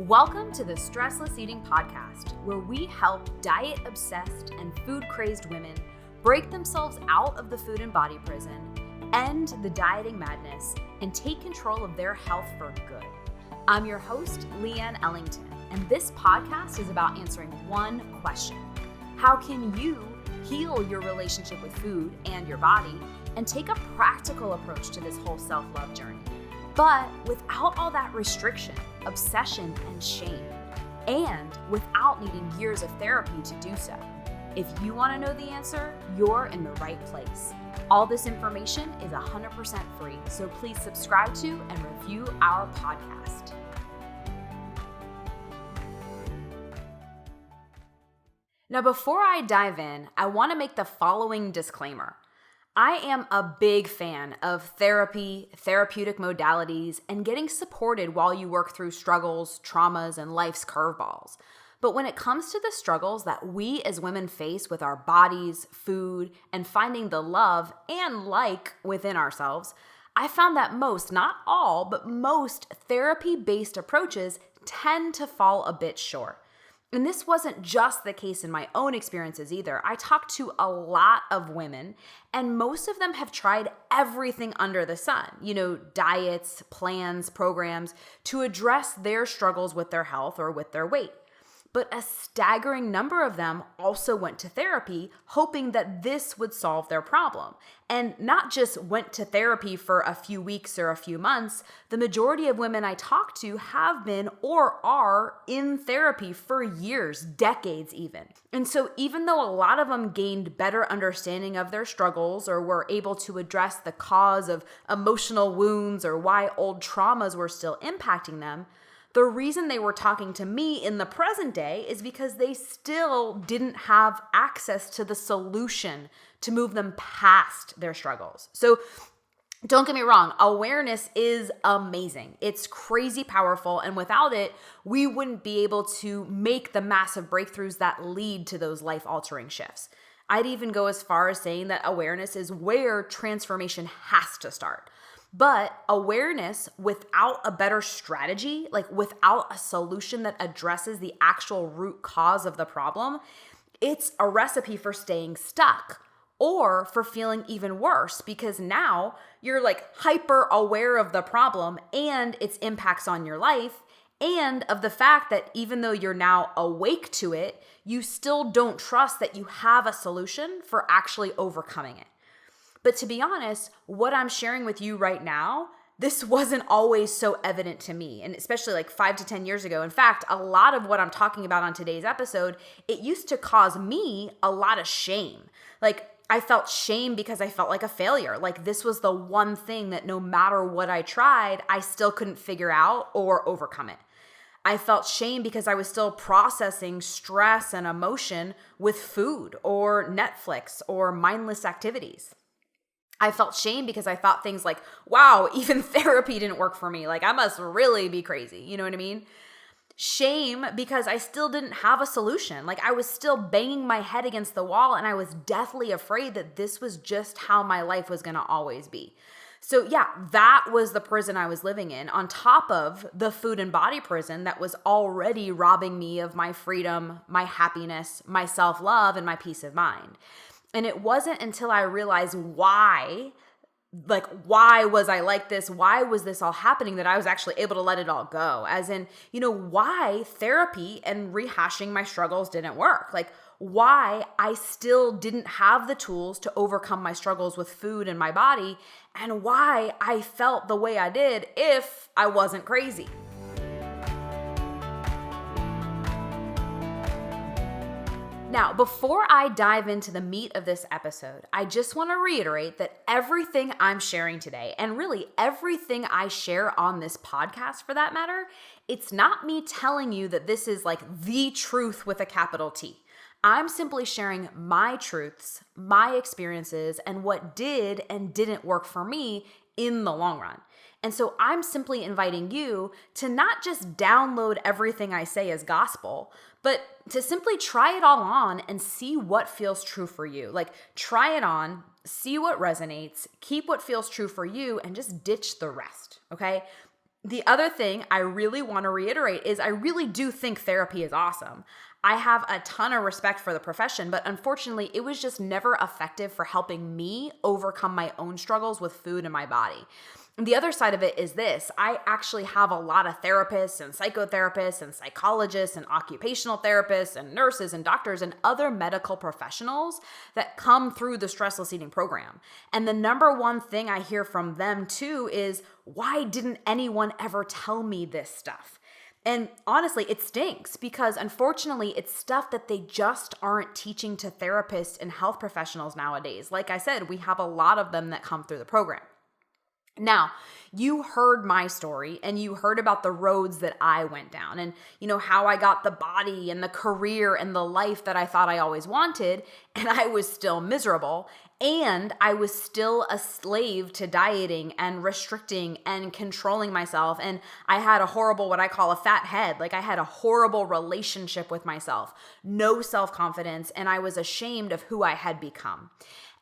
Welcome to the Stressless Eating Podcast, where we help diet-obsessed and food-crazed women break themselves out of the food and body prison, end the dieting madness, and take control of their health for good. I'm your host, Leanne Ellington, and this podcast is about answering one question. How can you heal your relationship with food and your body and take a practical approach to this whole self-love journey, but without all that restriction, obsession, and shame, and without needing years of therapy to do so? If you want to know the answer, you're in the right place. All this information is 100% free, so please subscribe to and review our podcast. Now, before I dive in, I want to make the following disclaimer. I am a big fan of therapy, therapeutic modalities, and getting supported while you work through struggles, traumas, and life's curveballs. But when it comes to the struggles that we as women face with our bodies, food, and finding the love and like within ourselves, I found that most, not all, but most therapy-based approaches tend to fall a bit short. And this wasn't just the case in my own experiences either. I talked to a lot of women, and most of them have tried everything under the sun, diets, plans, programs to address their struggles with their health or with their weight. But a staggering number of them also went to therapy, hoping that this would solve their problem. And not just went to therapy for a few weeks or a few months, the majority of women I talk to have been or are in therapy for years, decades even. And so even though a lot of them gained better understanding of their struggles or were able to address the cause of emotional wounds or why old traumas were still impacting them, the reason they were talking to me in the present day is because they still didn't have access to the solution to move them past their struggles. So don't get me wrong, awareness is amazing. It's crazy powerful, and without it, we wouldn't be able to make the massive breakthroughs that lead to those life-altering shifts. I'd even go as far as saying that awareness is where transformation has to start. But awareness without a better strategy, like without a solution that addresses the actual root cause of the problem, it's a recipe for staying stuck or for feeling even worse, because now you're hyper aware of the problem and its impacts on your life, and of the fact that even though you're now awake to it, you still don't trust that you have a solution for actually overcoming it. But to be honest, what I'm sharing with you right now, this wasn't always so evident to me, and especially 5 to 10 years ago. In fact, a lot of what I'm talking about on today's episode, it used to cause me a lot of shame. I felt shame because I felt like a failure. This was the one thing that no matter what I tried, I still couldn't figure out or overcome it. I felt shame because I was still processing stress and emotion with food or Netflix or mindless activities. I felt shame because I thought things like, wow, even therapy didn't work for me. I must really be crazy. You know what I mean? Shame because I still didn't have a solution. I was still banging my head against the wall, and I was deathly afraid that this was just how my life was going to always be. So yeah, that was the prison I was living in, on top of the food and body prison that was already robbing me of my freedom, my happiness, my self-love, and my peace of mind. And it wasn't until I realized why was I like this? Why was this all happening that I was actually able to let it all go? As in, why therapy and rehashing my struggles didn't work. Why I still didn't have the tools to overcome my struggles with food and my body, and why I felt the way I did if I wasn't crazy. Now, before I dive into the meat of this episode, I just want to reiterate that everything I'm sharing today, and really everything I share on this podcast for that matter, it's not me telling you that this is the truth with a capital T. I'm simply sharing my truths, my experiences, and what did and didn't work for me in the long run. And so I'm simply inviting you to not just download everything I say as gospel, but to simply try it all on and see what feels true for you. Try it on, see what resonates, keep what feels true for you, and just ditch the rest, okay? The other thing I really want to reiterate is I really do think therapy is awesome. I have a ton of respect for the profession, but unfortunately, it was just never effective for helping me overcome my own struggles with food and my body. And the other side of it is this: I actually have a lot of therapists and psychotherapists and psychologists and occupational therapists and nurses and doctors and other medical professionals that come through the stressless eating program. And the number one thing I hear from them too is, why didn't anyone ever tell me this stuff? And honestly, it stinks because unfortunately, it's stuff that they just aren't teaching to therapists and health professionals nowadays. Like I said, we have a lot of them that come through the program. Now, you heard my story and you heard about the roads that I went down and, how I got the body and the career and the life that I thought I always wanted. And I was still miserable. And I was still a slave to dieting and restricting and controlling myself. And I had a horrible, what I call a fat head. Like I had a horrible relationship with myself, no self-confidence, and I was ashamed of who I had become.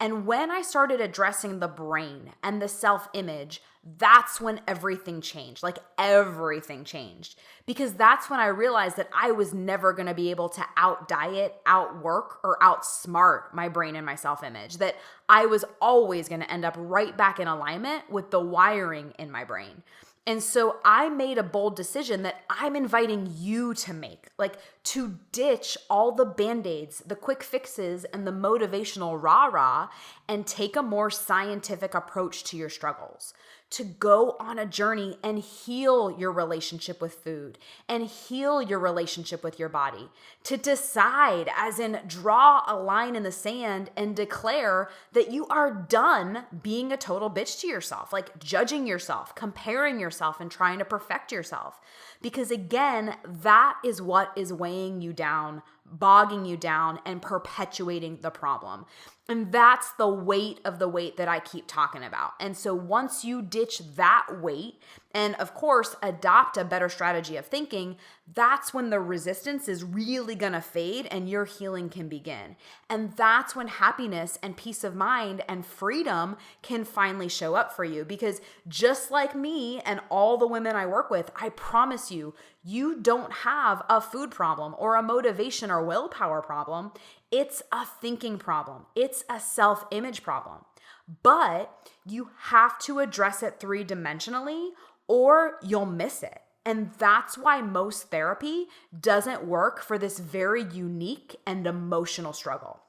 And when I started addressing the brain and the self-image, that's when everything changed. Like everything changed. Because that's when I realized that I was never going to be able to out-diet, outwork, or outsmart my brain and my self-image. That I was always going to end up right back in alignment with the wiring in my brain. And so I made a bold decision that I'm inviting you to make, like to ditch all the band-aids, the quick fixes, and the motivational rah-rah and take a more scientific approach to your struggles. To go on a journey and heal your relationship with food and heal your relationship with your body. To decide, as in draw a line in the sand and declare that you are done being a total bitch to yourself, like judging yourself, comparing yourself, and trying to perfect yourself. Because again, that is what is weighing you down, bogging you down, and perpetuating the problem. And that's the weight of the weight that I keep talking about. And so once you ditch that weight and of course adopt a better strategy of thinking, that's when the resistance is really gonna fade and your healing can begin. And that's when happiness and peace of mind and freedom can finally show up for you. Because just like me and all the women I work with, I promise you, you don't have a food problem or a motivation or willpower problem. It's a thinking problem. It's a self-image problem. But you have to address it three-dimensionally or you'll miss it. And that's why most therapy doesn't work for this very unique and emotional struggle.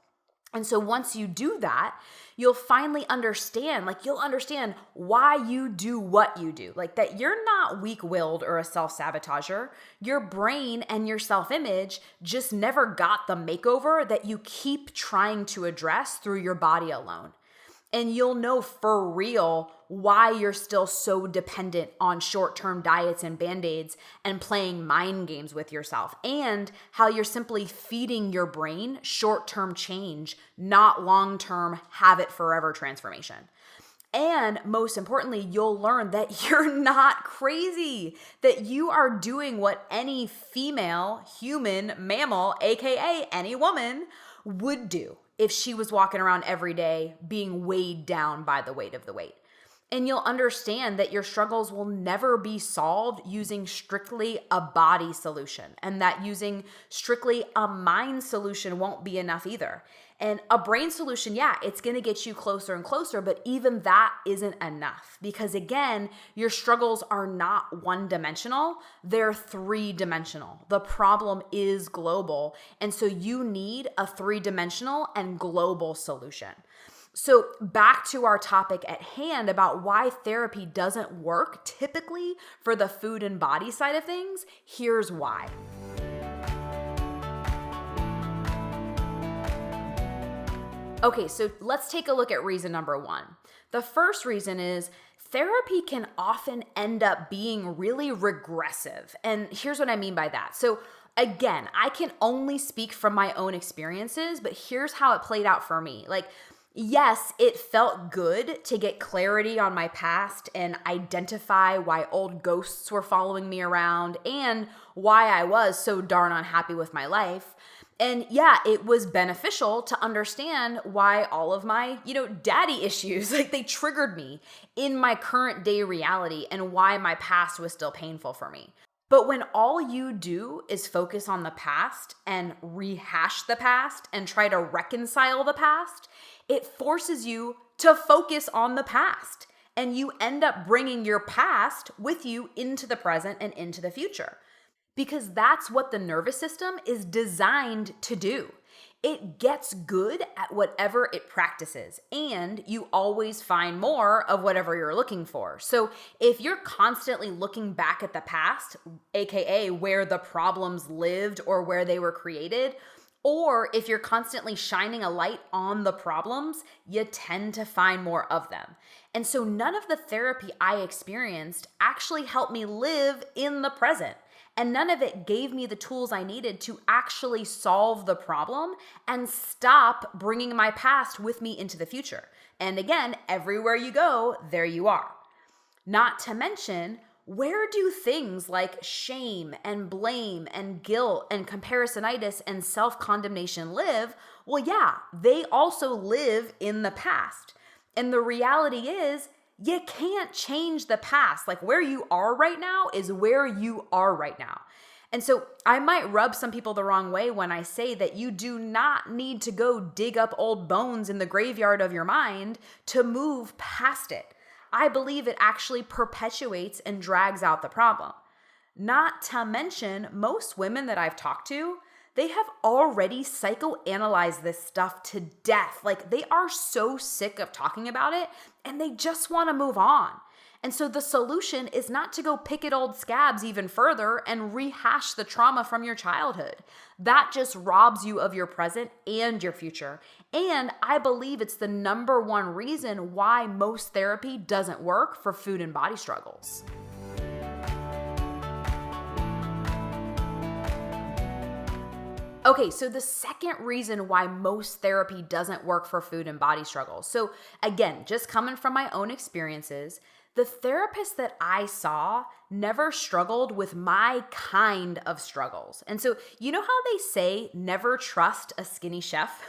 And so once you do that, you'll finally understand, you'll understand why you do what you do. Like that you're not weak-willed or a self-sabotager. Your brain and your self-image just never got the makeover that you keep trying to address through your body alone. And you'll know for real why you're still so dependent on short-term diets and band-aids and playing mind games with yourself, and how you're simply feeding your brain short-term change, not long-term have it forever transformation. And most importantly, you'll learn that you're not crazy, that you are doing what any female, human, mammal, aka any woman, would do if she was walking around every day being weighed down by the weight of the weight. And you'll understand that your struggles will never be solved using strictly a body solution, and that using strictly a mind solution won't be enough either. And a brain solution, yeah, it's going to get you closer and closer, but even that isn't enough because again, your struggles are not one-dimensional, they're three-dimensional. The problem is global, and so you need a three-dimensional and global solution. So back to our topic at hand about why therapy doesn't work typically for the food and body side of things, here's why. Okay, so let's take a look at reason number one. The first reason is therapy can often end up being really regressive. And here's what I mean by that. So again, I can only speak from my own experiences, but here's how it played out for me. Yes, it felt good to get clarity on my past and identify why old ghosts were following me around and why I was so darn unhappy with my life. And yeah, it was beneficial to understand why all of my, daddy issues, like they triggered me in my current day reality and why my past was still painful for me. But when all you do is focus on the past and rehash the past and try to reconcile the past, it forces you to focus on the past. And you end up bringing your past with you into the present and into the future. Because that's what the nervous system is designed to do. It gets good at whatever it practices, and you always find more of whatever you're looking for. So if you're constantly looking back at the past, aka where the problems lived or where they were created, or if you're constantly shining a light on the problems, you tend to find more of them. And so none of the therapy I experienced actually helped me live in the present. And none of it gave me the tools I needed to actually solve the problem and stop bringing my past with me into the future. And again, everywhere you go, there you are. Not to mention, where do things like shame and blame and guilt and comparisonitis and self-condemnation live? Well, yeah, they also live in the past. And the reality is, you can't change the past. Like where you are right now is where you are right now. And so I might rub some people the wrong way when I say that you do not need to go dig up old bones in the graveyard of your mind to move past it. I believe it actually perpetuates and drags out the problem. Not to mention, most women that I've talked to, they have already psychoanalyzed this stuff to death. Like they are so sick of talking about it and they just want to move on. And so the solution is not to go pick at old scabs even further and rehash the trauma from your childhood. That just robs you of your present and your future. And I believe it's the number one reason why most therapy doesn't work for food and body struggles. Okay, so the second reason why most therapy doesn't work for food and body struggles. So again, just coming from my own experiences, the therapists that I saw never struggled with my kind of struggles. And so, you know how they say never trust a skinny chef?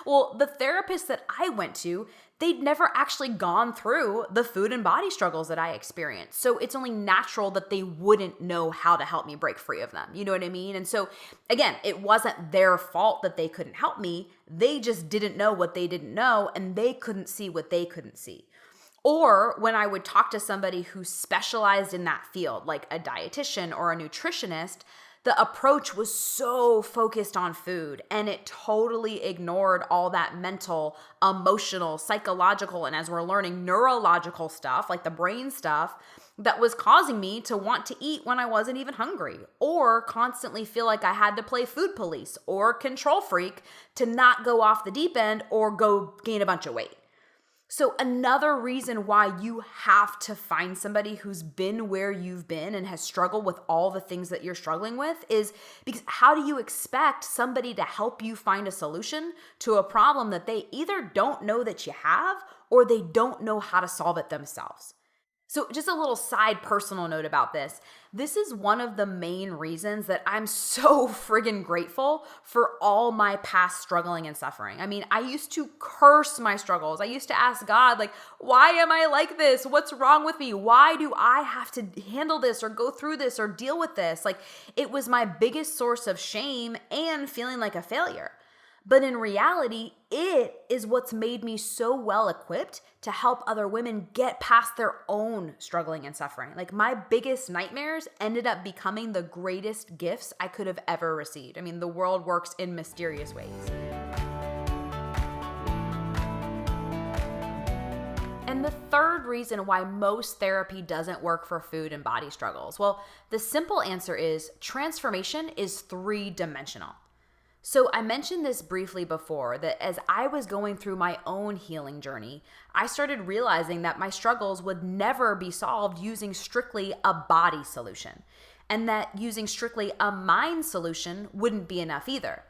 Well, the therapists that I went to, they'd never actually gone through the food and body struggles that I experienced. So it's only natural that they wouldn't know how to help me break free of them. You know what I mean? And so again, it wasn't their fault that they couldn't help me. They just didn't know what they didn't know, and they couldn't see what they couldn't see. Or when I would talk to somebody who specialized in that field, like a dietitian or a nutritionist, the approach was so focused on food and it totally ignored all that mental, emotional, psychological, and as we're learning, neurological stuff, like the brain stuff, that was causing me to want to eat when I wasn't even hungry, or constantly feel like I had to play food police or control freak to not go off the deep end or go gain a bunch of weight. So another reason why you have to find somebody who's been where you've been and has struggled with all the things that you're struggling with is because how do you expect somebody to help you find a solution to a problem that they either don't know that you have or they don't know how to solve it themselves? So just a little side personal note about this. This is one of the main reasons that I'm so friggin' grateful for all my past struggling and suffering. I mean, I used to curse my struggles. I used to ask God, like, why am I like this? What's wrong with me? Why do I have to handle this or go through this or deal with this? Like, it was my biggest source of shame and feeling like a failure. But in reality, it is what's made me so well equipped to help other women get past their own struggling and suffering. Like my biggest nightmares ended up becoming the greatest gifts I could have ever received. I mean, the world works in mysterious ways. And the third reason why most therapy doesn't work for food and body struggles, well, the simple answer is transformation is three-dimensional. So I mentioned this briefly before, that as I was going through my own healing journey, I started realizing that my struggles would never be solved using strictly a body solution, and that using strictly a mind solution wouldn't be enough either.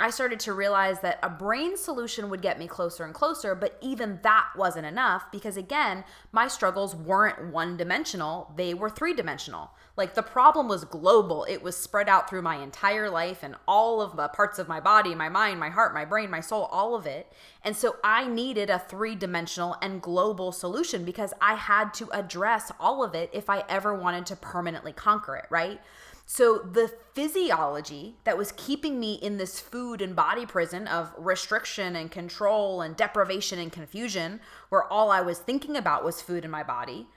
I started to realize that a brain solution would get me closer and closer, but even that wasn't enough because, again, my struggles weren't one-dimensional, they were three-dimensional. Like, the problem was global. It was spread out through my entire life and all of the parts of my body, my mind, my heart, my brain, my soul, all of it. And so I needed a three-dimensional and global solution because I had to address all of it if I ever wanted to permanently conquer it, right? So the physiology that was keeping me in this food and body prison of restriction and control and deprivation and confusion, where all I was thinking about was food in my body,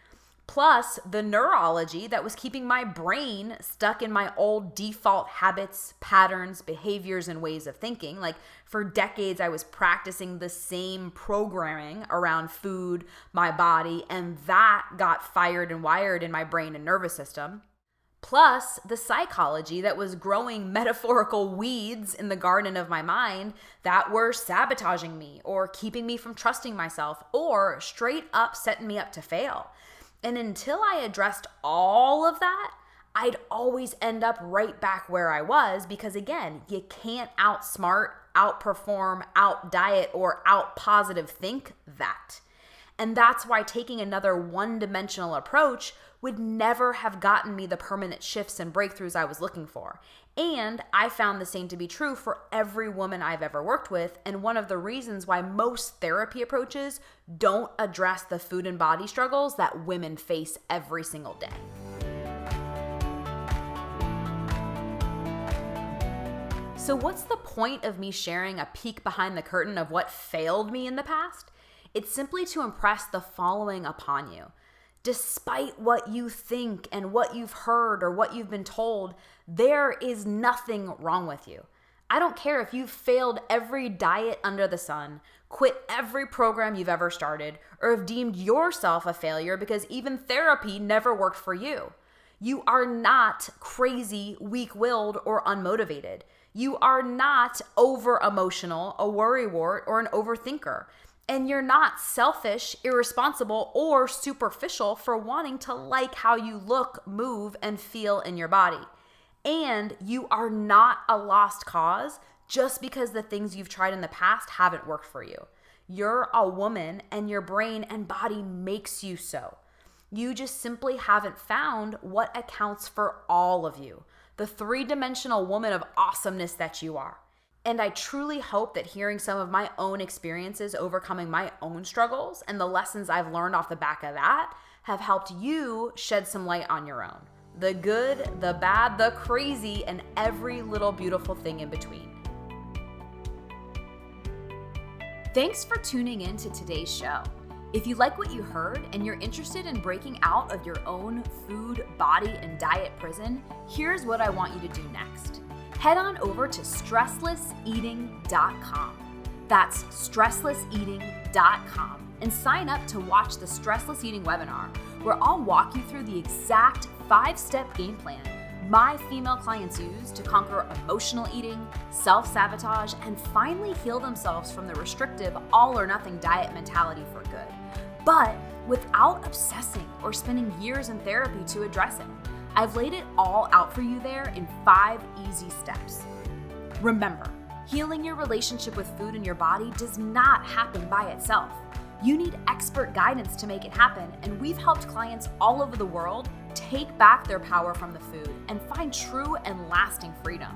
plus the neurology that was keeping my brain stuck in my old default habits, patterns, behaviors, and ways of thinking. Like, for decades, I was practicing the same programming around food, my body, and that got fired and wired in my brain and nervous system. Plus the psychology that was growing metaphorical weeds in the garden of my mind that were sabotaging me or keeping me from trusting myself or straight up setting me up to fail. And until I addressed all of that, I'd always end up right back where I was because, again, you can't outsmart, outperform, outdiet, or outpositive think that. And that's why taking another one-dimensional approach would never have gotten me the permanent shifts and breakthroughs I was looking for. And I found the same to be true for every woman I've ever worked with, and one of the reasons why most therapy approaches don't address the food and body struggles that women face every single day. So what's the point of me sharing a peek behind the curtain of what failed me in the past? It's simply to impress the following upon you. Despite what you think and what you've heard or what you've been told, there is nothing wrong with you. I don't care if you've failed every diet under the sun, quit every program you've ever started, or have deemed yourself a failure because even therapy never worked for you. You are not crazy, weak-willed, or unmotivated. You are not over-emotional, a worrywart, or an overthinker. And you're not selfish, irresponsible, or superficial for wanting to like how you look, move, and feel in your body. And you are not a lost cause just because the things you've tried in the past haven't worked for you. You're a woman and your brain and body makes you so. You just simply haven't found what accounts for all of you, the three-dimensional woman of awesomeness that you are. And I truly hope that hearing some of my own experiences overcoming my own struggles and the lessons I've learned off the back of that have helped you shed some light on your own. The good, the bad, the crazy, and every little beautiful thing in between. Thanks for tuning in to today's show. If you like what you heard and you're interested in breaking out of your own food, body, and diet prison, here's what I want you to do next. Head on over to stresslesseating.com. That's stresslesseating.com and sign up to watch the Stressless Eating webinar, where I'll walk you through the exact 5-step game plan my female clients use to conquer emotional eating, self-sabotage, and finally heal themselves from the restrictive all-or-nothing diet mentality for good, but without obsessing or spending years in therapy to address it. I've laid it all out for you there in 5 easy steps. Remember, healing your relationship with food and your body does not happen by itself. You need expert guidance to make it happen, and we've helped clients all over the world take back their power from the food and find true and lasting freedom,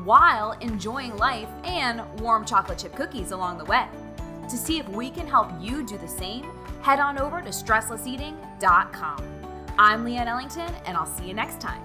while enjoying life and warm chocolate chip cookies along the way. To see if we can help you do the same, head on over to stresslesseating.com. I'm Leanne Ellington, and I'll see you next time.